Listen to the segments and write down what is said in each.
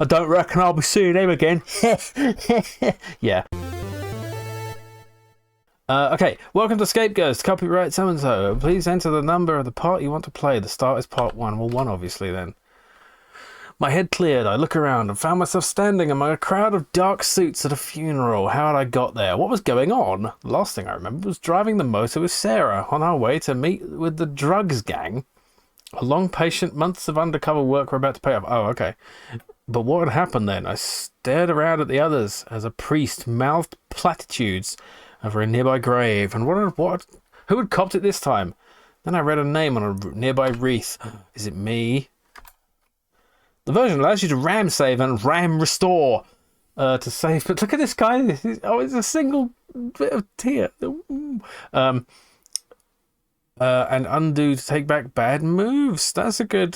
I don't reckon I'll be seeing him again. Yeah. Okay, welcome to Scapeghost. Copyright so-and-so. Please enter the number of the part you want to play. The start is part 1. Well, 1 obviously then. My head cleared. I look around and found myself standing among a crowd of dark suits at a funeral. How had I got there? What was going on? The last thing I remember was driving the motor with Sarah on our way to meet with the drugs gang. A long, patient months of undercover work were about to pay off. Oh, okay. But what had happened then? I stared around at the others as a priest mouthed platitudes over a nearby grave. And who had copped it this time? Then I read a name on a nearby wreath. Is it me? The version allows you to ram save and ram restore to save. But look at this guy. It's a single bit of tear. And undo to take back bad moves. That's a good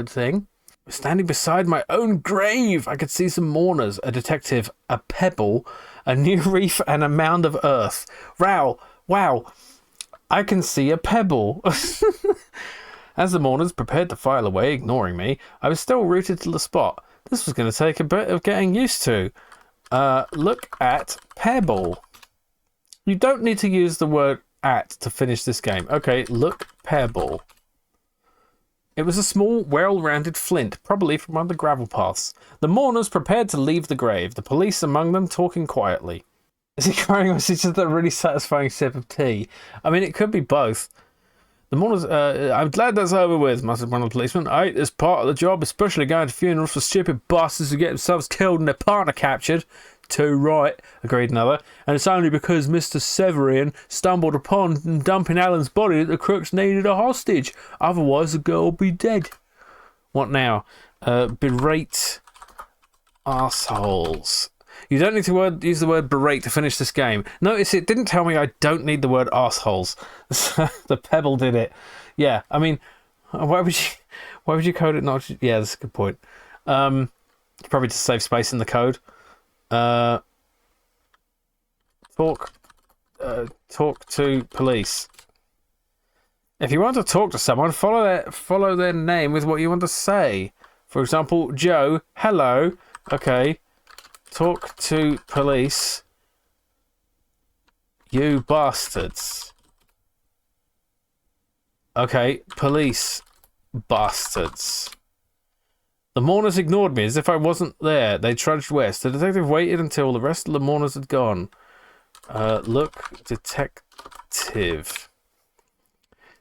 thing. Standing beside my own grave, I could see some mourners, a detective, a pebble, a new reef, and a mound of earth. Wow, I can see a pebble. As the mourners prepared to file away, ignoring me, I was still rooted to the spot. This was going to take a bit of getting used to. Look at pebble. You don't need to use the word at to finish this game. Okay, look pebble. It was a small, well-rounded flint, probably from one of the gravel paths. The mourners prepared to leave the grave, the police among them talking quietly. Is he crying or is it just a really satisfying sip of tea? I mean, it could be both. The mourners, I'm glad that's over with, muttered one of the policemen. I hate this part of the job, especially going to funerals for stupid bastards who get themselves killed and their partner captured. Too right, agreed another. And it's only because Mr. Severian stumbled upon dumping Alan's body that the crooks needed a hostage. Otherwise, the girl would be dead. What now? Berate arseholes. You don't need to use the word berate to finish this game. Notice it didn't tell me I don't need the word arseholes. The pebble did it. Yeah, I mean, why would you code it not? Yeah, that's a good point. Probably to save space in the code. Talk to police. If you want to talk to someone, follow their name with what you want to say. For example, Joe, hello. Okay. Talk to police. You bastards. Okay, police bastards. The mourners ignored me as if I wasn't there. They trudged west. The detective waited until the rest of the mourners had gone. Look, detective.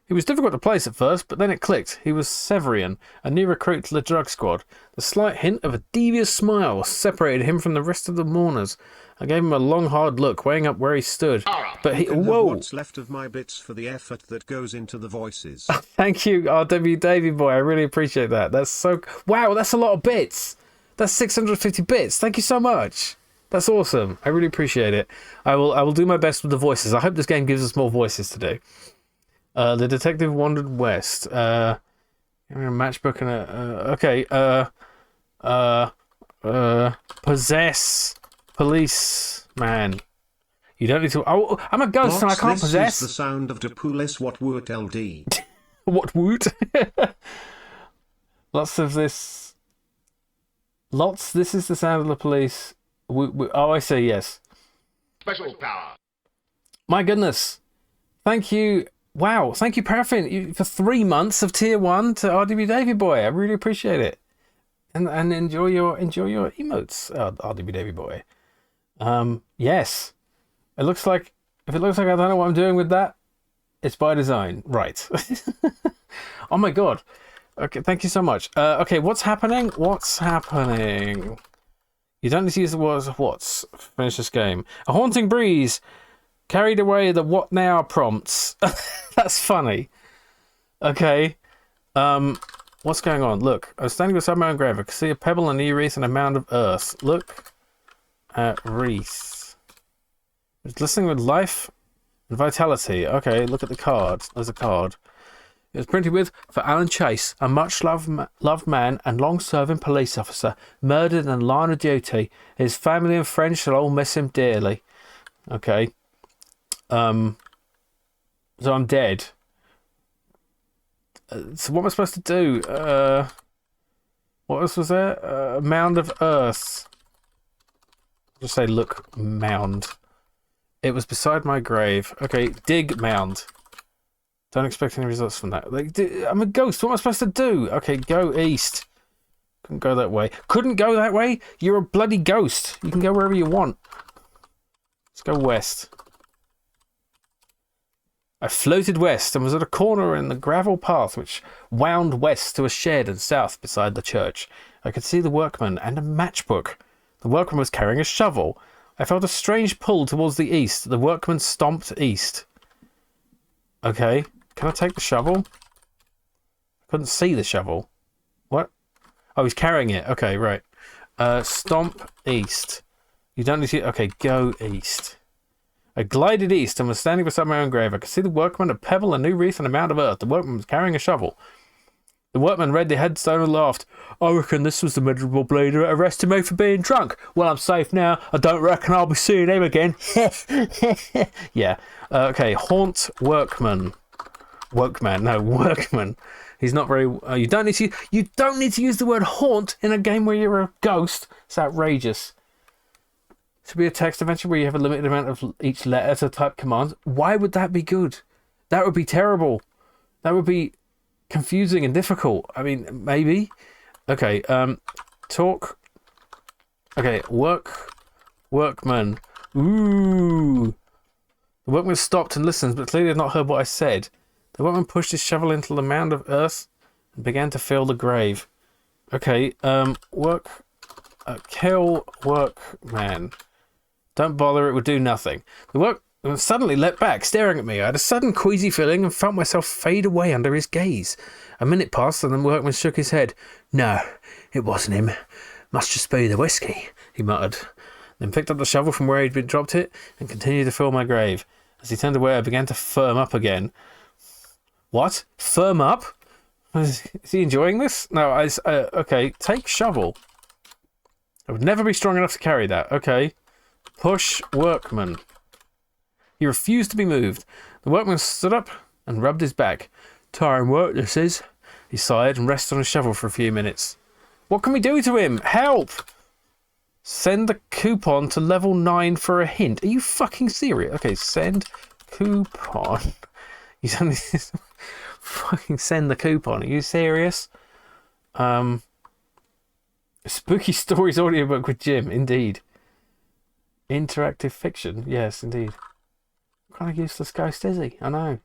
He was difficult to place at first, but then it clicked. He was Severian, a new recruit to the drug squad. The slight hint of a devious smile separated him from the rest of the mourners. I gave him a long, hard look, weighing up where he stood. But he... Whoa! What's left of my bits for the effort that goes into the voices. Thank you, RW Davy Boy. I really appreciate that. That's so... Wow, that's a lot of bits. That's 650 bits. Thank you so much. That's awesome. I really appreciate it. I will do my best with the voices. I hope this game gives us more voices to do. The detective wandered west. A matchbook and a... okay. Possess policeman. You don't need to... Oh, I'm a ghost and I can't possess. This is the sound of Depulis what woot LD. What woot? Lots of this... Lots... This is the sound of the police. Oh, I see, yes. Special power. My goodness. Thank you... Wow, thank you, Paraffin, for 3 months of tier 1 to RDB Davy Boy. I really appreciate it, and enjoy your emotes, RDB Davy Boy. Yes, it looks like if it looks like I don't know what I'm doing with that, it's by design, right? Oh my god. Okay, thank you so much. Okay, what's happening? What's happening? You don't need to use the words "what's." Finish this game. A haunting breeze carried away the what now prompts. That's funny. Okay. What's going on? Look, I was standing beside my own grave. I could see a pebble, a new wreath, and a mound of earth. Look at wreath. It's glistening with life and vitality. Okay, look at the card. There's a card. It was printed with, for Alan Chase, a much-loved man and long-serving police officer, murdered in the line of duty. His family and friends shall all miss him dearly. Okay. So I'm dead. So what am I supposed to do? What else was there? A mound of earth. Just say, look, mound. It was beside my grave. Okay, dig mound. Don't expect any results from that. Like, I'm a ghost. What am I supposed to do? Okay, go east. Couldn't go that way. Couldn't go that way? You're a bloody ghost. You can go wherever you want. Let's go west. I floated west and was at a corner in the gravel path which wound west to a shed and south beside the church. I could see the workman and a matchbook. The workman was carrying a shovel. I felt a strange pull towards the east. The workman stomped east. Okay. Can I take the shovel? I couldn't see the shovel. What? Oh, he's carrying it. Okay, right. Stomp east. You don't need to... Okay, go east. I glided east and was standing beside my own grave. I could see the workman, a pebble, a new wreath, and a mound of earth. The workman was carrying a shovel. The workman read the headstone and laughed. I reckon this was the miserable bleeder that arrested me for being drunk. Well, I'm safe now. I don't reckon I'll be seeing him again. Yeah. Okay, haunt workman. Workman. No, workman. He's not very... you don't need to use the word haunt in a game where you're a ghost. It's outrageous. This would be a text adventure where you have a limited amount of each letter to type commands. Why would that be good? That would be terrible. That would be confusing and difficult. I mean, maybe. Okay, talk. Okay, workman. Ooh. The workman stopped and listened, but clearly had not heard what I said. The workman pushed his shovel into the mound of earth and began to fill the grave. Okay, kill workman. Don't bother, it would do nothing. The workman suddenly leapt back, staring at me. I had a sudden queasy feeling and felt myself fade away under his gaze. A minute passed and the workman shook his head. No, it wasn't him. Must just be the whiskey, he muttered. Then picked up the shovel from where he'd dropped it and continued to fill my grave. As he turned away, I began to firm up again. What? Firm up? Is he enjoying this? No, okay, take shovel. I would never be strong enough to carry that. Okay. Push workman. He refused to be moved. The workman stood up and rubbed his back. Tiring work, this is. He sighed and rested on his shovel for a few minutes. What can we do to him? Help! Send the coupon to level 9 for a hint. Are you fucking serious? Okay, send coupon. You suddenly fucking send the coupon. Are you serious? Spooky Stories audiobook with Jim, indeed. Interactive fiction, yes, indeed. What kind of useless ghost is he? I know.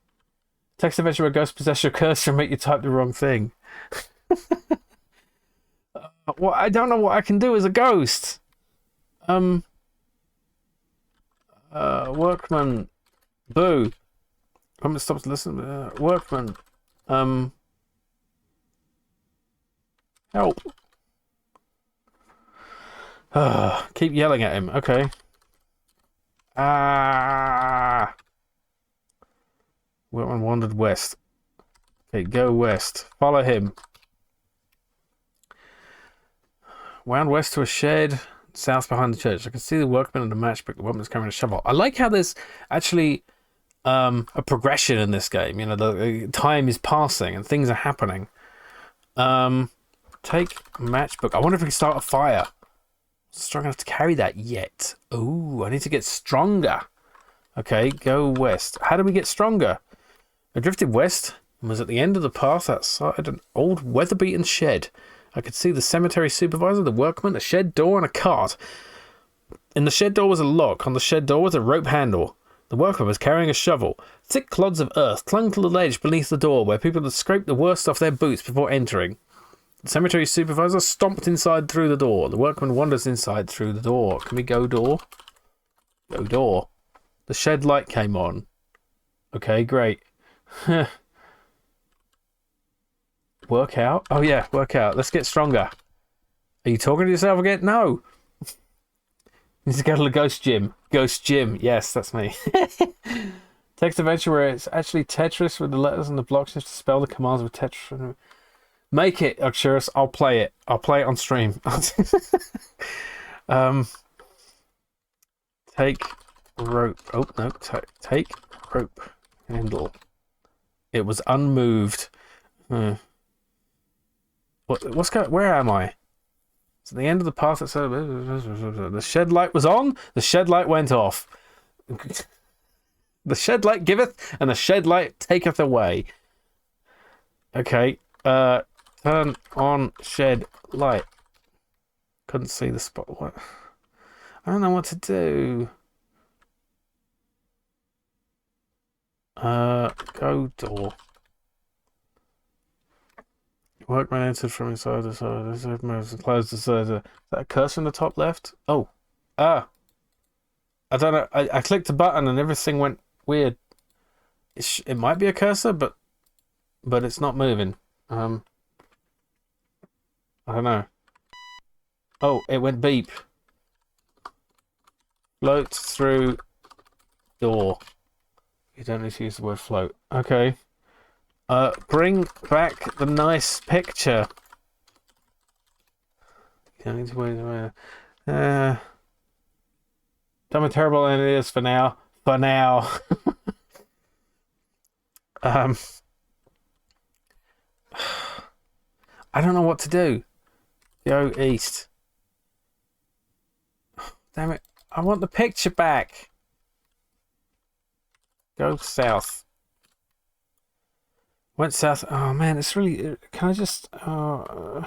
Text adventure where ghosts possess your cursor and make you type the wrong thing. Well, I don't know what I can do as a ghost. Workman. Boo. Workman stops to listen. Workman. Help. Keep yelling at him. Okay. Workman wandered west. Okay, go west. Follow him. Wound west to a shed, south behind the church. I can see the workman and the matchbook. The woman's carrying a shovel. I like how there's actually a progression in this game. You know, the time is passing and things are happening. Take matchbook. I wonder if we can start a fire. Strong enough to carry that yet. Ooh, I need to get stronger. Okay, go west. How do we get stronger? I drifted west and was at the end of the path outside an old weather-beaten shed. I could see the cemetery supervisor, the workman, a shed door, and a cart. In the shed door was a lock. On the shed door was a rope handle. The workman was carrying a shovel. Thick clods of earth clung to the ledge beneath the door where people had scraped the worst off their boots before entering. The cemetery supervisor stomped inside through the door. The workman wanders inside through the door. Can we go door? Go door. The shed light came on. Okay, great. Work out? Oh yeah, work out. Let's get stronger. Are you talking to yourself again? No. Need to go to the ghost gym. Ghost gym. Yes, that's me. Text adventure where it's actually Tetris with the letters and the blocks just to spell the commands with Tetris. Make it, Oxurus. I'll play it. I'll play it on stream. Take rope. Oh, no. Take rope handle. It was unmoved. What's going? Where am I? It's at the end of the path. That said, the shed light was on. The shed light went off. The shed light giveth, and the shed light taketh away. Okay. Turn on shed light. Couldn't see the spot. What? I don't know what to do. Go door. Workman entered from inside the side. Closed the side. Is that a cursor in the top left? Oh. I don't know. I clicked the button and everything went weird. It might be a cursor, but it's not moving. I don't know. Oh, it went beep. Float through door. You don't need to use the word float. Okay. Bring back the nice picture. You don't need to wait. Done with terrible ideas for now. For now. I don't know what to do. Go east. Damn it. I want the picture back. Go south. Went south. Oh man, it's really... Can I just... how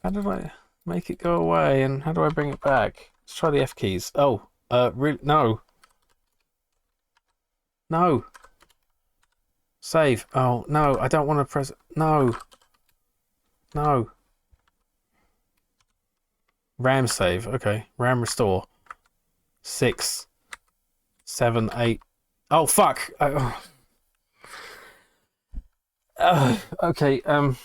did I make it go away? And how do I bring it back? Let's try the F keys. Oh, really? No. No. Save. Oh, no. I don't want to press... No. No. RAM save. Okay. RAM restore. 6, 7, 8. Oh, fuck. Okay. Sorry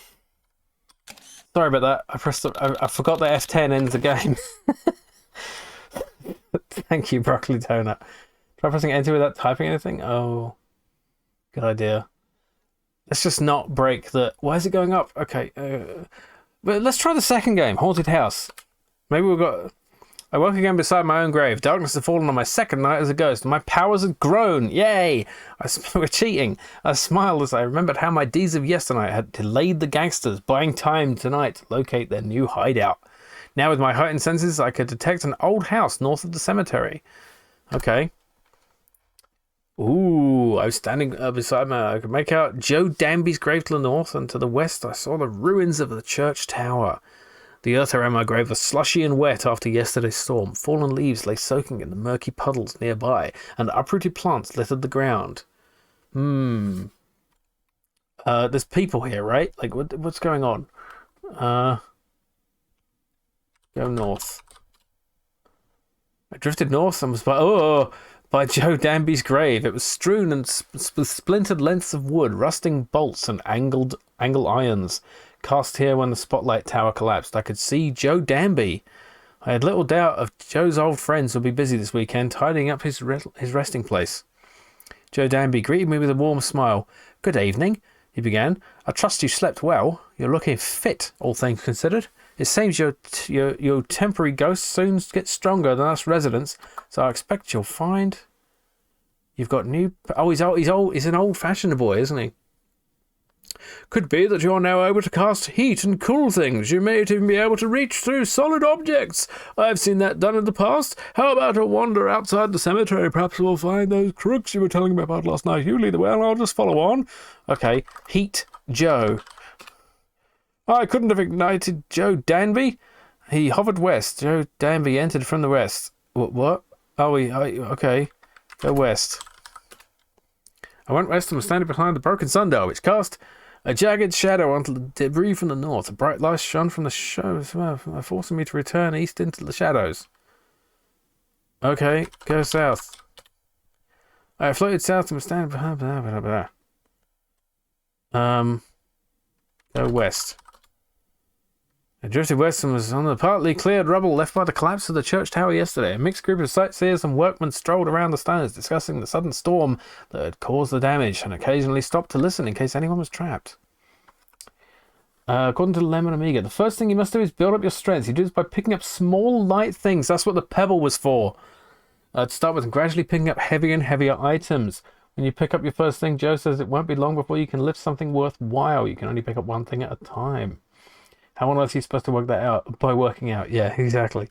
about that. I forgot that F10 ends the game. Thank you, Broccoli Donut. Try pressing enter without typing anything? Oh. Good idea. Let's just not break the... Why is it going up? Okay. But let's try the second game, Haunted House. Maybe we've got... I woke again beside my own grave. Darkness had fallen on my second night as a ghost. My powers had grown. Yay! We're cheating. I smiled as I remembered how my deeds of yesternight had delayed the gangsters, buying time tonight to locate their new hideout. Now with my heightened senses, I could detect an old house north of the cemetery. Okay. Ooh, I was standing beside I could make out Joe Danby's grave to the north, and to the west I saw the ruins of the church tower. The earth around my grave was slushy and wet after yesterday's storm. Fallen leaves lay soaking in the murky puddles nearby, and uprooted plants littered the ground. There's people here, right? Like, what's going on? Go north. I drifted north and was by Joe Danby's grave. It was strewn and with splintered lengths of wood, rusting bolts and angle irons. Cast here when the spotlight tower collapsed. I could see Joe Danby. I had little doubt of Joe's old friends would be busy this weekend, tidying up his resting place. Joe Danby greeted me with a warm smile. Good evening, he began. I trust you slept well. You're looking fit, all things considered. It seems your temporary ghost soon gets stronger than us residents, so I expect you'll find you've got new... Oh, he's old. He's an old-fashioned boy, isn't he? Could be that you're now able to cast heat and cool things. You may even be able to reach through solid objects. I've seen that done in the past. How about a wander outside the cemetery? Perhaps we'll find those crooks you were telling me about last night. You lead the way and I'll just follow on. Okay, Heat Joe. I couldn't have ignited Joe Danby. He hovered west. Joe Danby entered from the west. What? Okay. Go west. I went west and was standing behind the broken sundial, which cast a jagged shadow onto the debris from the north. A bright light shone from the shadows, forcing me to return east into the shadows. Okay, go south. I floated south and was standing behind... Go west. I drifted west and was on the partly cleared rubble left by the collapse of the church tower yesterday. A mixed group of sightseers and workmen strolled around the stones, discussing the sudden storm that had caused the damage, and occasionally stopped to listen in case anyone was trapped. According to Lemon Amiga, the first thing you must do is build up your strength. You do this by picking up small, light things. That's what the pebble was for. To start with, and gradually picking up heavier and heavier items. When you pick up your first thing, Joe says it won't be long before you can lift something worthwhile. You can only pick up one thing at a time. How on earth are you supposed to work that out? By working out. Yeah, exactly.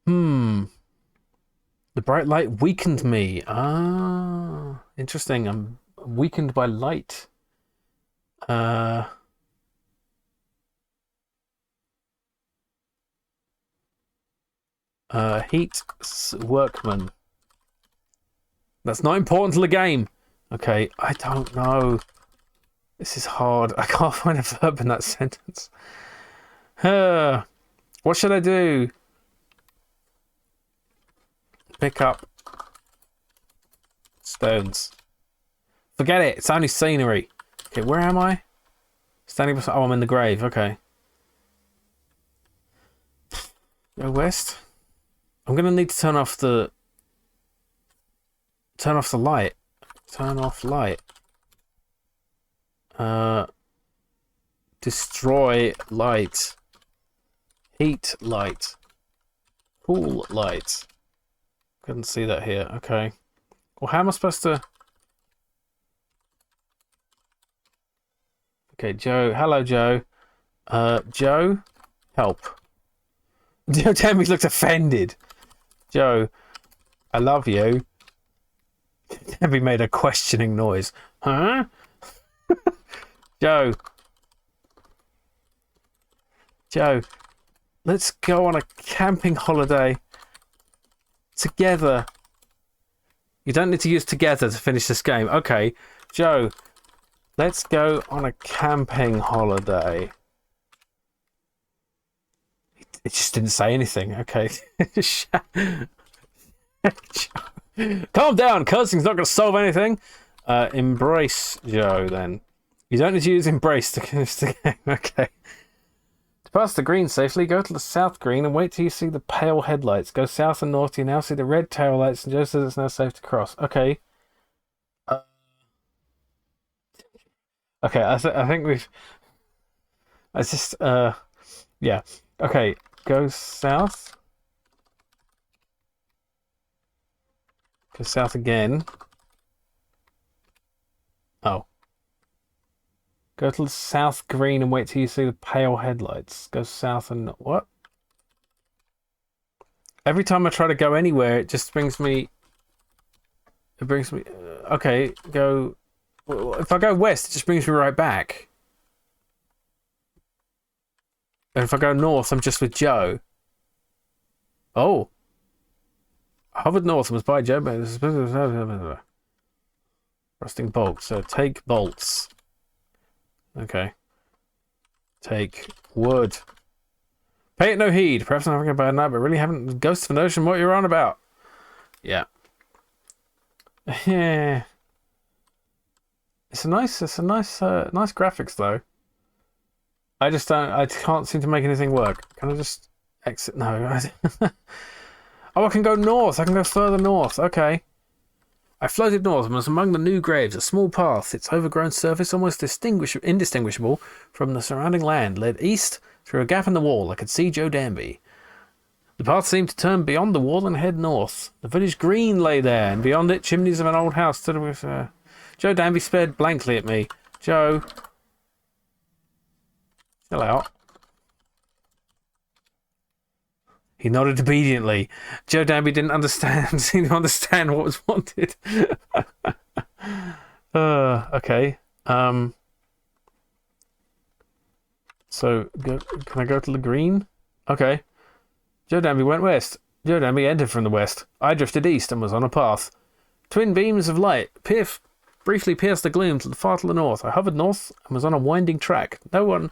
The bright light weakened me. Ah, interesting. I'm weakened by light. Heat workman. That's not important to the game. Okay, I don't know. This is hard. I can't find a verb in that sentence. What should I do? Pick up stones. Forget it. It's only scenery. Okay, where am I? Standing beside... Oh, I'm in the grave. Okay. Go west. I'm going to need to turn off the... Turn off the light. Turn off light. Destroy light. Heat light. Cool light. Couldn't see that here. Okay. Well, how am I supposed to... Okay, Joe. Hello, Joe. Joe, help. Joe Tammy looked offended. Joe, I love you. Tammy made a questioning noise. Huh? Joe. Joe, let's go on a camping holiday. Together. You don't need to use together to finish this game. Okay, Joe, let's go on a camping holiday. It just didn't say anything. Okay. Calm down. Cursing's not going to solve anything. Embrace Joe, then. You don't need to use embrace to finish the game. Okay. To pass the green safely, go to the south green and wait till you see the pale headlights. Go south and north. You now see the red tail lights, and Joe says it's now safe to cross. Okay. Okay, I think we've... I just... Yeah. Okay, go south. Go south again. Oh. Go to the south green and wait till you see the pale headlights. Go south and... What? Every time I try to go anywhere, it just brings me... It brings me... Okay, go... If I go west, it just brings me right back. And if I go north, I'm just with Joe. Oh. I hovered north and was by Joe. Rusting bolts. So take bolts. Okay. Take wood. Pay it no heed. Perhaps I'm having a bad night, but really haven't ghost of a notion what you're on about. Yeah. Yeah. It's a nice graphics though. I can't seem to make anything work. Can I just exit? No. Oh, I can go north. I can go further north. Okay. I floated north and was among the new graves. A small path, its overgrown surface almost indistinguishable from the surrounding land, led east through a gap in the wall. I could see Joe Danby. The path seemed to turn beyond the wall and head north. The village green lay there, and beyond it, chimneys of an old house stood with... Joe Danby stared blankly at me. Joe. Chill out. He nodded obediently. Joe Danby didn't seem to understand what was wanted. Okay. So, can I go to the green? Okay. Joe Danby went west. Joe Danby entered from the west. I drifted east and was on a path. Twin beams of light briefly pierced the gloom far to the north. I hovered north and was on a winding track. No one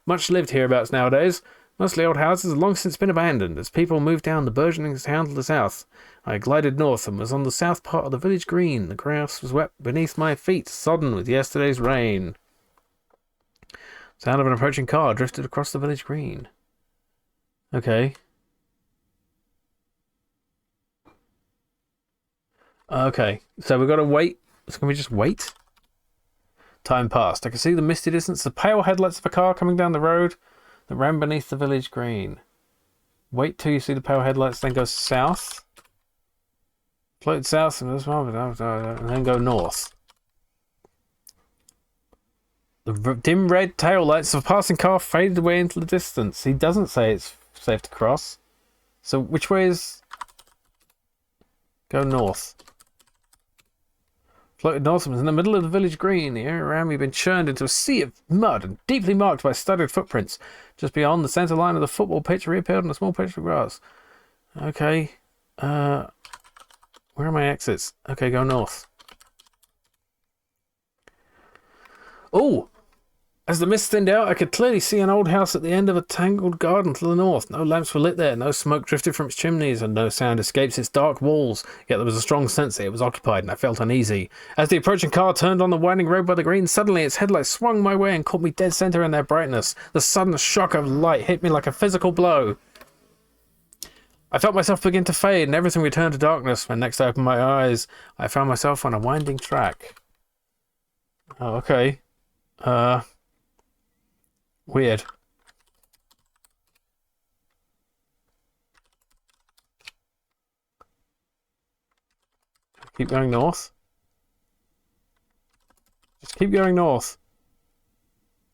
much lived hereabouts nowadays. Mostly old houses have long since been abandoned. As people moved down the burgeoning town to the south, I glided north and was on the south part of the village green. The grass was wet beneath my feet, sodden with yesterday's rain. Sound of an approaching car drifted across the village green. Okay. Okay, so we've got to wait. So can we just wait? Time passed. I could see the misty distance, the pale headlights of a car coming down the road that ran beneath the village green. Wait till you see the pale headlights, then go south. Float south and then go north. The dim red tail lights of a passing car faded away into the distance. He doesn't say it's safe to cross. So which way is... Go north. Floated northwards in the middle of the village green. The area around me had been churned into a sea of mud and deeply marked by studded footprints. Just beyond the centre line of the football pitch reappeared on a small patch of grass. Okay. Where are my exits? Okay, go north. Oh! As the mist thinned out, I could clearly see an old house at the end of a tangled garden to the north. No lamps were lit there, no smoke drifted from its chimneys, and no sound escaped its dark walls. Yet there was a strong sense that it was occupied, and I felt uneasy. As the approaching car turned on the winding road by the green, suddenly its headlights swung my way and caught me dead center in their brightness. The sudden shock of light hit me like a physical blow. I felt myself begin to fade, and everything returned to darkness. When next I opened my eyes, I found myself on a winding track. Oh, okay. Weird. Keep going north. Just keep going north.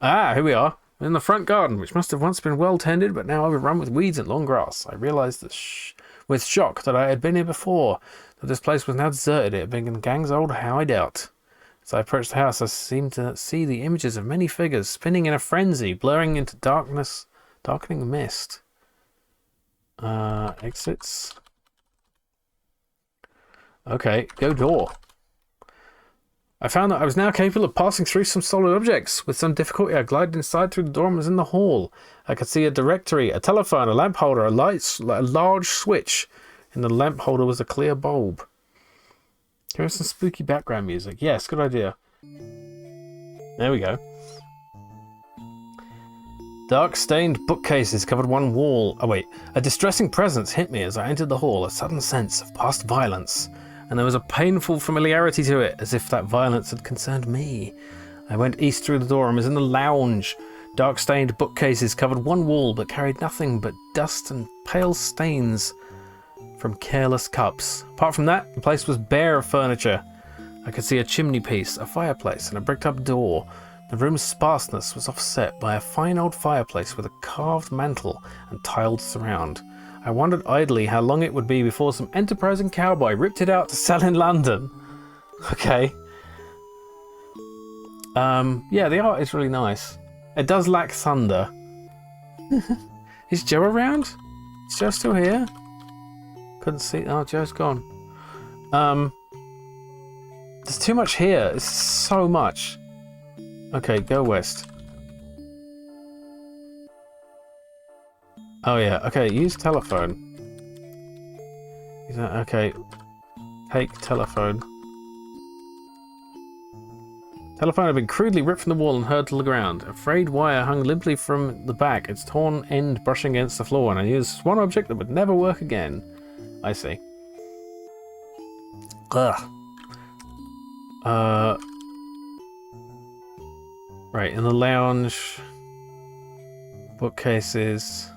Ah, here we are. In the front garden, which must have once been well tended, but now overrun with weeds and long grass. I realized that with shock that I had been here before, that this place was now deserted. It had been the gang's old hideout. As I approached the house, I seemed to see the images of many figures spinning in a frenzy, blurring into darkness, darkening mist. Exits. Okay, go door. I found that I was now capable of passing through some solid objects. With some difficulty, I glided inside through the door and was in the hall. I could see a directory, a telephone, a lamp holder, a large switch. In the lamp holder was a clear bulb. Here is some spooky background music. Yes, good idea. There we go. Dark stained bookcases covered one wall. Oh wait, a distressing presence hit me as I entered the hall, a sudden sense of past violence. And there was a painful familiarity to it, as if that violence had concerned me. I went east through the door and was in the lounge. Dark stained bookcases covered one wall, but carried nothing but dust and pale stains from careless cups. Apart from that, the place was bare of furniture. I could see a chimney piece, a fireplace, and a bricked up door. The room's sparseness was offset by a fine old fireplace with a carved mantel and tiled surround. I wondered idly how long it would be before some enterprising cowboy ripped it out to sell in London. Okay. Yeah, the art is really nice. It does lack thunder. Is Joe around? Is Joe still here? Couldn't see. Oh, Joe's gone. There's too much here. It's so much. Okay, go west. Oh yeah, okay, use telephone. Okay, take telephone. Telephone had been crudely ripped from the wall and hurled to the ground. A frayed wire hung limply from the back, its torn end brushing against the floor, and I used one object that would never work again. I see. Ugh. Right, in the lounge. Bookcases.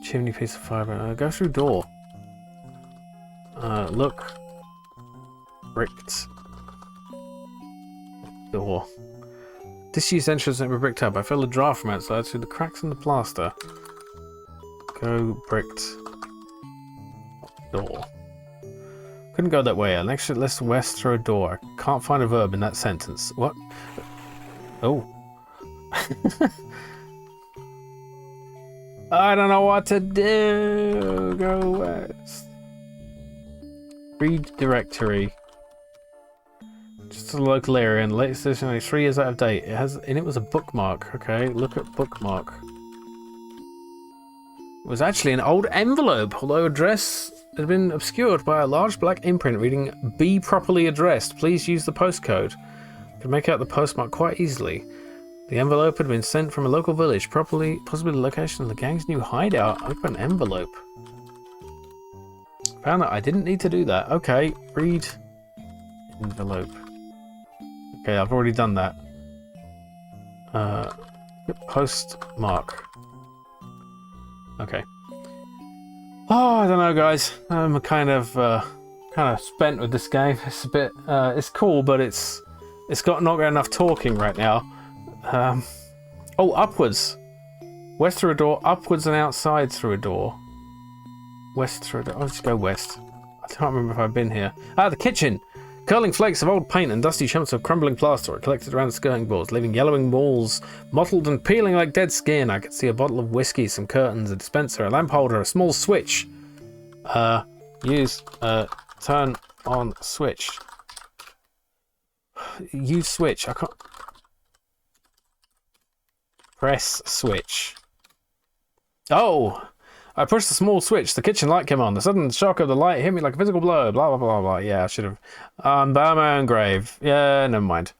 Chimney piece of fibre. Go through door. Look. Bricked. Door. Disused entrance that were bricked up. I felt a draft from outside through the cracks in the plaster. Go bricked. Door. Couldn't go that way. An exit less west through a door. I can't find a verb in that sentence. What? Oh. I don't know what to do. Go west. Read directory. Just a local area, and the latest edition only 3 years out of date. It has in it was a bookmark. Okay, look at bookmark. It was actually an old envelope, although address had been obscured by a large black imprint reading "Be properly addressed. Please use the postcode." I could make out the postmark quite easily. The envelope had been sent from a local village, possibly the location of the gang's new hideout. Open envelope. Found that I didn't need to do that. Okay, read envelope. Okay, I've already done that. Postmark. Okay. Oh, I don't know, guys. I'm kind of kind of spent with this game. It's a bit, it's cool, but it's got not got enough talking right now. Oh, upwards. West through a door, upwards and outside through a door. West through a door. I'll just go west. I can't remember if I've been here. Ah, the kitchen! Curling flakes of old paint and dusty chunks of crumbling plaster are collected around the skirting boards, leaving yellowing walls, mottled and peeling like dead skin. I can see a bottle of whiskey, some curtains, a dispenser, a lamp holder, a small switch. Use, turn on switch. Use switch. I can't... Press switch. Oh! I pushed the small switch. The kitchen light came on. The sudden shock of the light hit me like a physical blow. Blah, blah, blah, blah. Yeah, I should have... By my own grave. Yeah, never mind.